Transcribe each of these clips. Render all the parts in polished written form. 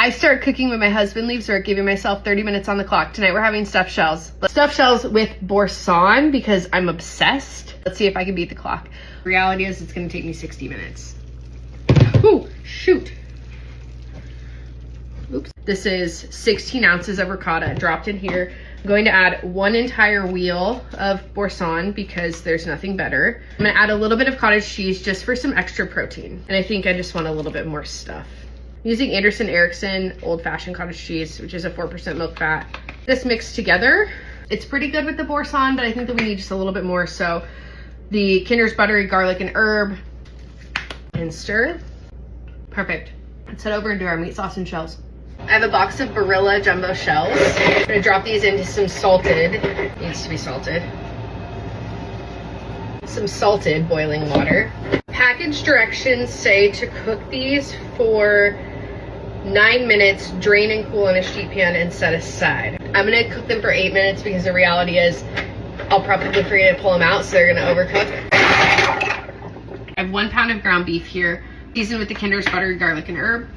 I start cooking when my husband leaves work, giving myself 30 minutes on the clock. Tonight we're having stuffed shells. Stuffed shells with Boursin because I'm obsessed. Let's see if I can beat the clock. The reality is it's gonna take me 60 minutes. Ooh, shoot. Oops. This is 16 ounces of ricotta dropped in here. I'm going to add 1 entire wheel of Boursin because there's nothing better. I'm gonna add a little bit of cottage cheese just for some extra protein. And I think I just want a little bit more stuff. I'm using Anderson Erickson old-fashioned cottage cheese, which is a 4% milk fat. This mixed together, it's pretty good with the Boursin, but I think that we need just a little bit more. So the Kinder's buttery garlic and herb, and stir. Perfect. Let's head over and do our meat sauce and shells. I have a box of Barilla jumbo shells. I'm gonna drop these into some salted, needs to be salted, some salted boiling water. Package directions say to cook these for 9 minutes, drain and cool in a sheet pan and set aside. I'm gonna cook them for 8 minutes because the reality is I'll probably forget to pull them out, so they're gonna overcook. I have 1 pound of ground beef here, seasoned with the Kinder's buttery garlic and herb.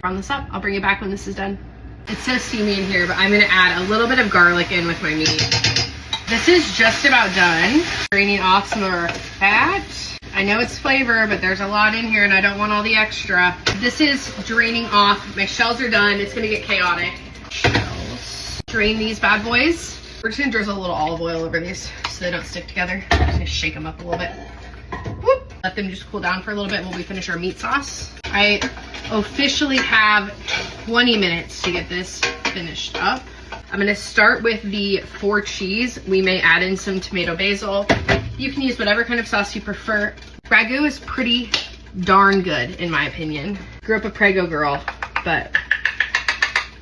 Round this up. I'll bring it back when this is done. It's so steamy in here, but I'm gonna add a little bit of garlic in with my meat. This is just about done. Draining off some of our fat. I know it's flavor, but there's a lot in here and I don't want all the extra. This is draining off. My shells are done. It's gonna get chaotic. Shells. Drain these bad boys. We're just gonna drizzle a little olive oil over these so they don't stick together. Just gonna shake them up a little bit. Whoop. Let them just cool down for a little bit while we finish our meat sauce. I officially have 20 minutes to get this finished up. I'm gonna start with the 4 cheese. We may add in some tomato basil. You can use whatever kind of sauce you prefer. Ragu is pretty darn good in my opinion. Grew up a Prego girl, but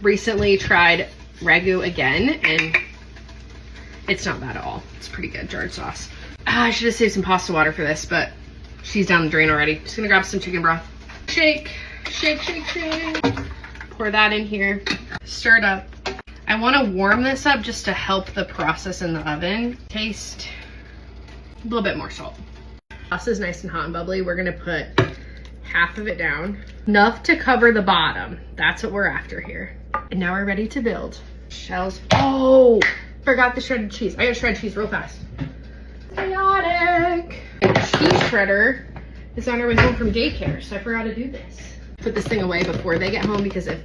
recently tried Ragu again and it's not bad at all. It's pretty good jarred sauce. I should have saved some pasta water for this, but she's down the drain already. Just gonna grab some chicken broth. Shake, shake, shake, shake. Pour that in here, stir it up. I wanna warm this up just to help the process in the oven. Taste a little bit more salt. Sauce is nice and hot and bubbly. We're gonna put half of it down. Enough to cover the bottom. That's what we're after here. And now we're ready to build. Shells. Oh, forgot the shredded cheese. I gotta shred cheese real fast. Chaotic. The cheese shredder is on our way home from daycare, so I forgot to do this. Put this thing away before they get home because if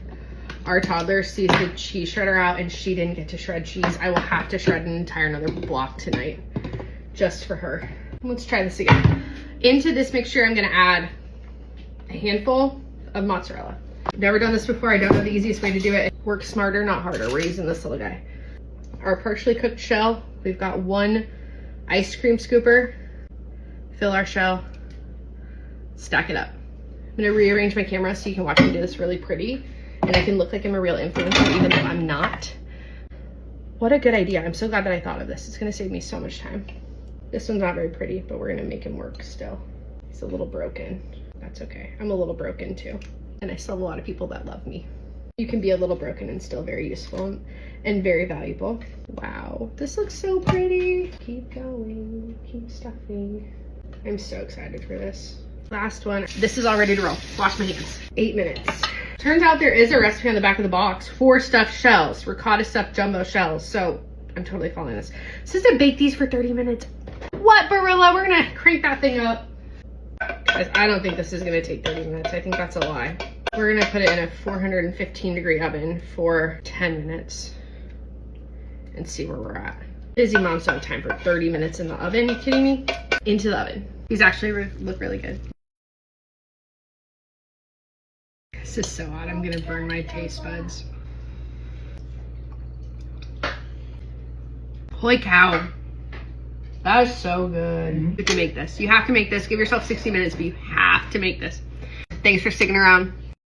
our toddler sees the cheese shredder out and she didn't get to shred cheese, I will have to shred an entire another block tonight just for her. Let's try this again. Into this mixture, I'm gonna add a handful of mozzarella. Never done this before. I don't know the easiest way to do it. Work smarter, not harder. We're using this little guy. Our partially cooked shell. We've got 1 ice cream scooper. Fill our shell. Stack it up. I'm gonna rearrange my camera so you can watch me do this really pretty and I can look like I'm a real influencer even though I'm not. What a good idea. I'm so glad that I thought of this. It's gonna save me so much time. This one's not very pretty, but we're gonna make him work still. He's a little broken. That's okay. I'm a little broken too. And I still have a lot of people that love me. You can be a little broken and still very useful and very valuable. Wow, this looks so pretty. Keep going, keep stuffing. I'm so excited for this. Last one. This is all ready to roll. Wash my hands. 8 minutes. Turns out there is a recipe on the back of the box for stuffed shells, ricotta stuffed jumbo shells. So I'm totally following this. It says to bake these for 30 minutes. What, Barilla? We're gonna crank that thing up. Guys, I don't think this is gonna take 30 minutes. I think that's a lie. We're gonna put it in a 415 degree oven for 10 minutes and see where we're at. Busy moms don't have time for 30 minutes in the oven. Are you kidding me? Into the oven. These actually look really good. This is so hot. I'm gonna burn my taste buds. Holy cow. That is so good. You can make this. You have to make this. Give yourself 60 minutes, but you have to make this. Thanks for sticking around.